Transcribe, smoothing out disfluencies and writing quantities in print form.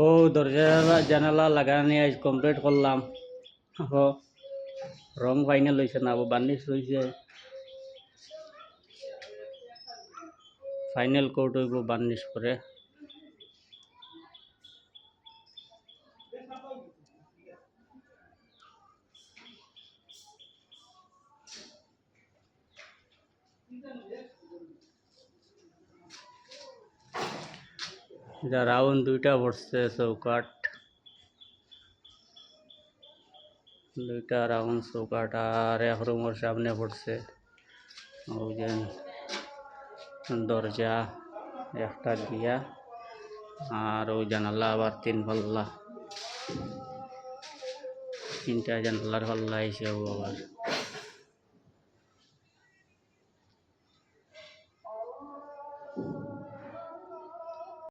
ও দরজা জানালা লাগানি আজ কমপ্লিট করলাম। ও রং ফাইনাল হয়েছে না, বার্নিশ হয়েছে, ফাইনাল কোট হইব বার্নিশ করে। যা রাউন্ড দুইটা পড়ছে, চৌকাট দুইটা রাউন্ড চৌকাট, আর এক রুমের সামনে পড়ছে ওই যে দরজা একটা দিয়া, আর ওই জানালা আবার তিন পাল্লা, তিনটা জানালার পাল্লা হিসেবে আবার